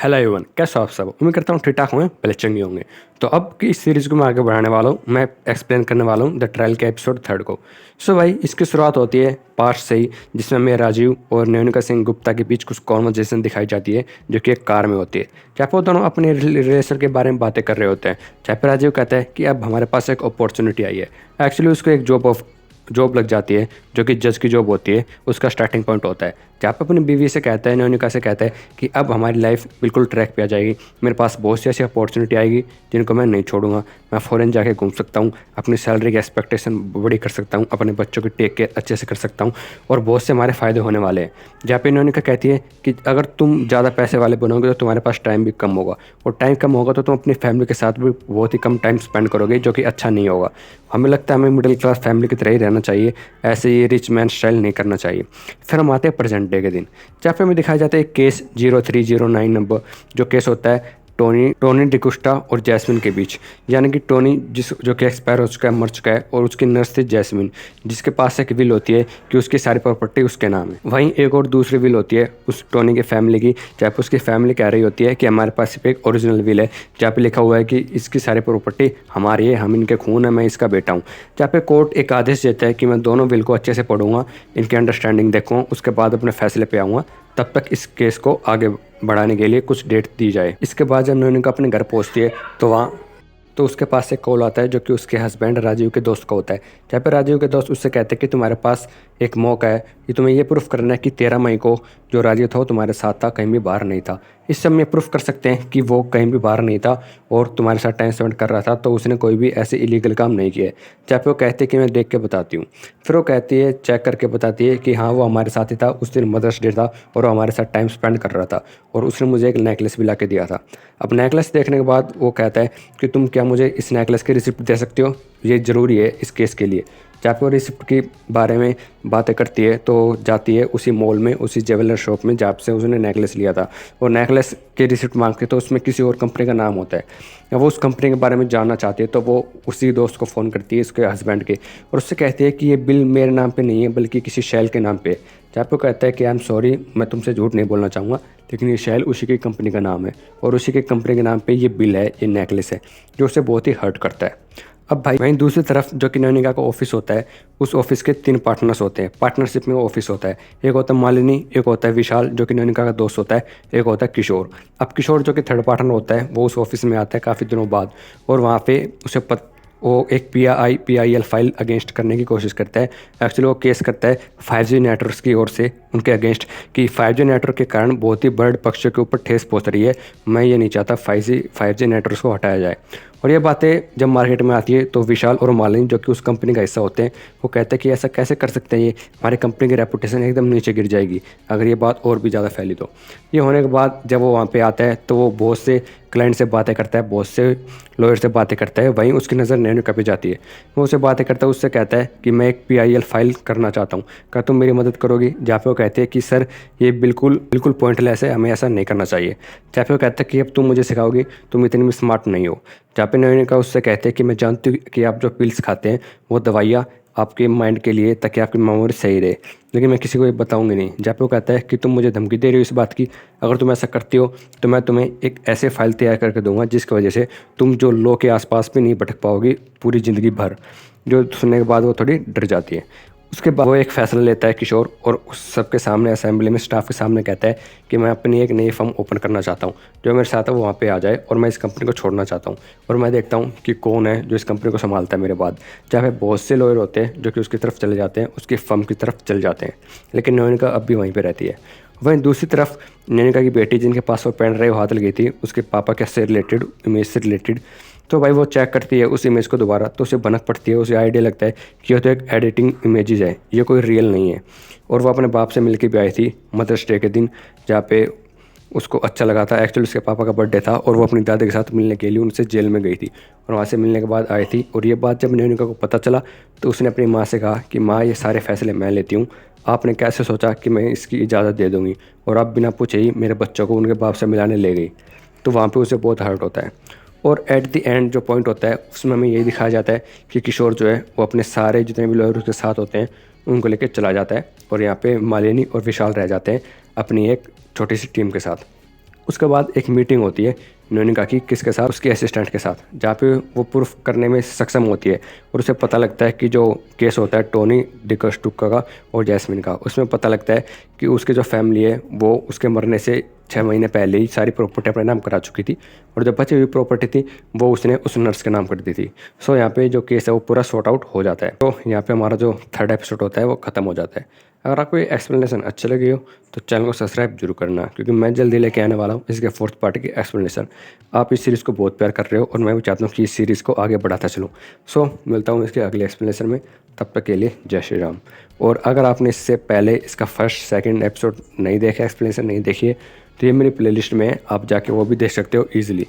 Hello everyone, कैसे हो आप सब। उम्मीद करता हूँ ठीक ठाक होंगे, पहले चंगे होंगे। तो अब की इस सीरीज़ को मैं आगे बढ़ाने वाला हूँ। मैं एक्सप्लेन करने वाला हूँ द ट्रायल के एपिसोड 3 को। सो भाई, इसकी शुरुआत होती है पार्ट से ही, जिसमें मैं राजीव और न्योनिका सिंह गुप्ता के बीच कुछ कॉन्वर्जेसन दिखाई जाती है, जो कि एक कार में होती है। जहाँ पे वो दोनों अपने रिलेशन के बारे में बातें कर रहे होते हैं। जहाँ पे राजीव कहता है कि अब हमारे पास एक अपॉर्चुनिटी आई है। एक्चुअली उसको एक जॉब लग जाती है, जो कि जज की जॉब होती है। उसका स्टार्टिंग पॉइंट होता है जहाँ पे अपनी बीवी से कहता है, न्योनिका से कहता है कि अब हमारी लाइफ बिल्कुल ट्रैक पे आ जाएगी। मेरे पास बहुत सी ऐसी अपॉर्चुनिटी आएगी जिनको मैं नहीं छोड़ूंगा। मैं फ़ॉरेन जाके घूम सकता हूँ, अपनी सैलरी की एक्सपेक्टेशन बड़ी कर सकता हूँ, अपने बच्चों की टेक केयर अच्छे से कर सकता हूँ, और बहुत से हमारे फ़ायदे होने वाले हैं। जहाँ पे न्योनिका कहती है कि अगर तुम ज़्यादा पैसे वाले बनोगे तो तुम्हारे पास टाइम भी कम होगा, और टाइम कम होगा तो तुम अपनी फैमिली के साथ भी बहुत ही कम टाइम स्पेंड करोगे, जो कि अच्छा नहीं होगा। हमें लगता है हमें मिडिल क्लास फैमिली की तरह ही रहना चाहिए, ऐसे ये रिच मैन स्टाइल नहीं करना चाहिए। फिर हम आते हैं प्रेजेंट डे के दिन, जहाँ पे हमें दिखाया जाता है केस 0309 नंबर, जो केस होता है टोनी डिकुस्टा और जैस्मिन के बीच। यानी कि टोनी जो कि एक्सपायर हो चुका है, मर चुका है, और उसकी नर्स थी जैस्मिन, जिसके पास एक विल होती है कि उसकी सारी प्रॉपर्टी उसके नाम है। वहीं एक और दूसरी विल होती है उस टोनी के फैमिली की, जहाँ पे उसकी फैमिली कह रही होती है कि हमारे पास सिर्फ एक ओरिजिनल विल है, जहाँ पे लिखा हुआ है कि इसकी सारी प्रॉपर्टी हमारी है, हम इनके खून है, मैं इसका बेटा हूँ। जहाँ पे कोर्ट एक आदेश देता है कि मैं दोनों विल को अच्छे से पढ़ूंगा, इनकी अंडरस्टैंडिंग देखूँगा, उसके बाद अपने फैसले पे आऊँगा। तब तक इस केस को आगे बढ़ाने के लिए कुछ डेट दी जाए। इसके बाद जब न्योनिका अपने घर पहुंचती है तो उसके पास से कॉल आता है, जो कि उसके हस्बैंड राजीव के दोस्त का होता है। जहाँ पे राजीव के दोस्त उससे कहते हैं कि तुम्हारे पास एक मौका है कि तुम्हें ये प्रूफ करना है कि 13 मई को जो राजीव था वो तुम्हारे साथ था, कहीं भी बाहर नहीं था। इस सब में प्रूफ कर सकते हैं कि वो कहीं भी बाहर नहीं था और तुम्हारे साथ टाइम स्पेंड कर रहा था, तो उसने कोई भी ऐसे इलीगल काम नहीं किया है। जहाँ पे वो कहते हैं कि मैं देख के बताती हूँ। फिर वो कहती है, चेक करके बताती है कि हाँ वो हमारे साथ ही था, उस दिन मदर्स डे था और वो हमारे साथ टाइम स्पेंड कर रहा था, और उसने मुझे एक नेकलेस भी ला के दिया था। अब नेकलेस देखने के बाद वो कहता है कि तुम क्या मुझे इस नेकलेस की रिसिप्ट दे सकते हो, ये ज़रूरी है इस केस के लिए। जहाँ पे वो रिसिप्ट के बारे में बातें करती है तो जाती है उसी मॉल में, उसी ज्वेलर शॉप में जहाँ से उसने नेकलेस लिया था, और नेकलेस की रिसिप्ट मांगती है तो उसमें किसी और कंपनी का नाम होता है। या वो उस कंपनी के बारे में जानना चाहती है तो वो उसी दोस्त को फ़ोन करती है, उसके हस्बैंड के, और उससे कहती है कि ये बिल मेरे नाम पे नहीं है बल्कि किसी शैल के नाम पे है। जहाँ पे वो कहता है कि आई एम सॉरी, मैं तुमसे झूठ नहीं बोलना चाहूँगा, लेकिन ये शैल उसी की कंपनी का नाम है, और उसी की कंपनी के नाम पे ये बिल है, ये नेकलेस है, जो उसे बहुत ही हर्ट करता है। अब भाई वहीं दूसरी तरफ जो कि न्योनिका का ऑफिस होता है, उस ऑफिस के 3 पार्टनर्स होते हैं। पार्टनरशिप में वो ऑफिस होता है। एक होता है मालिनी, एक होता है विशाल जो कि न्योनिका का दोस्त होता है, एक होता है किशोर। अब किशोर जो कि थर्ड पार्टनर होता है, वो उस ऑफिस में आता है काफ़ी दिनों बाद, और वहाँ पे वो एक PIL फाइल अगेंस्ट करने की कोशिश करता है। एक्चुअली वो केस करता है 5G नेटवर्क्स की ओर से उनके अगेंस्ट, कि 5G नेटवर्क के कारण बहुत ही बर्ड पक्षियों के ऊपर ठेस पहुंच रही है। मैं ये नहीं चाहता 5G नेटवर्क्स को हटाया जाए। और ये बातें जब मार्केट में आती है तो विशाल और मालिनी जो कि उस कंपनी का हिस्सा होते हैं, वो कहते हैं कि ऐसा कैसे कर सकते हैं, ये हमारी कंपनी की रेपुटेशन एकदम नीचे गिर जाएगी अगर ये बात और भी ज़्यादा फैली तो। ये होने के बाद जब वो वहाँ पे आता है तो वो बहुत से क्लाइंट से बातें करता है, बहुत से लॉयर से बातें करता है। वहीं उसकी नज़र न्योनिका पे जाती है। वो उससे बातें करता है, उससे कहता है कि मैं एक PIL फाइल करना चाहता हूँ, क्या तुम मेरी मदद करोगी। जहाँ पे वो कहते हैं कि सर ये बिल्कुल बिल्कुल पॉइंटलेस है, हमें ऐसा नहीं करना चाहिए। जहाँ पे वो कहता है कि अब तुम मुझे सिखाओगी, तुम इतनी भी स्मार्ट नहीं हो। जहाँ पे न्योनिका उससे कहते हैं कि मैं जानती हूँ कि आप जो पिल्स खाते हैं वो दवाइयाँ आपके माइंड के लिए, ताकि आपकी मेमोरी सही रहे, लेकिन मैं किसी को ये बताऊंगी नहीं। जहाँ पे वो कहता है कि तुम मुझे धमकी दे रही हो इस बात की, अगर तुम ऐसा करती हो तो मैं तुम्हें एक ऐसे फाइल तैयार करके दूंगा जिसकी वजह से तुम जो लॉ के आसपास भी नहीं भटक पाओगी पूरी ज़िंदगी भर। जो सुनने के बाद वो थोड़ी डर जाती है। उसके बाद वो एक फ़ैसला लेता है किशोर, और उस सबके सामने असेंबली में स्टाफ के सामने कहता है कि मैं अपनी एक नई फर्म ओपन करना चाहता हूँ, जो मेरे साथ है वो वहाँ पे आ जाए, और मैं इस कंपनी को छोड़ना चाहता हूँ, और मैं देखता हूँ कि कौन है जो इस कंपनी को संभालता है मेरे बाद। जहाँ पे बहुत से लॉयर होते हैं जो कि उसकी तरफ चले जाते हैं, उसकी फर्म की तरफ चले जाते हैं, लेकिन न्योनिका अब भी वहीं पर रहती है। वहीं दूसरी तरफ न्योनिका की बेटी जिनके पास वो पेन ड्राइव हाथ लगी थी, उसके पापा के से रिलेटेड, इमेज से रिलेटेड, तो भाई वो चेक करती है उस इमेज को दोबारा, तो उसे भनक पड़ती है। उसे आइडिया लगता है कि ये तो एक एडिटिंग इमेजेस है, ये कोई रियल नहीं है। और वो अपने बाप से मिलके भी आई थी मदर्स डे के दिन, जहाँ पे उसको अच्छा लगा था। एक्चुअली उसके पापा का बर्थडे था और वो अपनी दादी के साथ मिलने के लिए उनसे जेल में गई थी, और वहाँ से मिलने के बाद आई थी। और ये बात जब न्योनिका को पता चला तो उसने अपनी माँ से कहा कि माँ ये सारे फैसले मैं लेती हूँ, आपने कैसे सोचा कि मैं इसकी इजाज़त दे दूँगी, और आप बिना पूछे ही मेरे बच्चों को उनके बाप से मिलाने ले गई। तो वहाँ पे उसे बहुत हर्ट होता है। और एट द एंड जो पॉइंट होता है उसमें हमें यही दिखाया जाता है कि किशोर जो है वो अपने सारे जितने भी लॉयर उसके साथ होते हैं उनको लेकर चला जाता है, और यहाँ पे मालिनी और विशाल रह जाते हैं अपनी एक छोटी सी टीम के साथ। उसके बाद एक मीटिंग होती है मोनिका की, किसके साथ, उसके असिस्टेंट के साथ, जहाँ पे वो प्रूफ करने में सक्षम होती है और उसे पता लगता है कि जो केस होता है टोनी डिकस्टुका का और जैस्मिन का, उसमें पता लगता है कि उसकी जो फैमिली है वो उसके मरने से 6 महीने पहले ही सारी प्रॉपर्टी अपने नाम करा चुकी थी और जो बची हुई प्रॉपर्टी थी वो उसने उस नर्स के नाम कर दी थी। सो यहाँ पे जो केस है वो पूरा सॉर्ट आउट हो जाता है। तो यहाँ पे हमारा जो थर्ड एपिसोड होता है वो ख़त्म हो जाता है। अगर आपको ये एक्सप्लेनेशन अच्छी लगी हो तो चैनल को सब्सक्राइब जरूर करना, क्योंकि मैं जल्दी लेके आने वाला हूँ इसके फोर्थ पार्ट की एक्सप्लेनेशन। आप इस सीरीज़ को बहुत प्यार कर रहे हो और मैं भी चाहता हूँ कि इस सीरीज़ को आगे बढ़ाता चलूँ। सो मिलता हूँ इसके अगले एक्सप्लेनेशन में, तब तक के लिए जय श्री राम। और अगर आपने इससे पहले इसका फर्स्ट सेकंड एपिसोड नहीं देखा, एक्सप्लेनेशन नहीं देखी है, तो ये मेरी प्लेलिस्ट में है, आप जाके वो भी देख सकते हो ईजिली।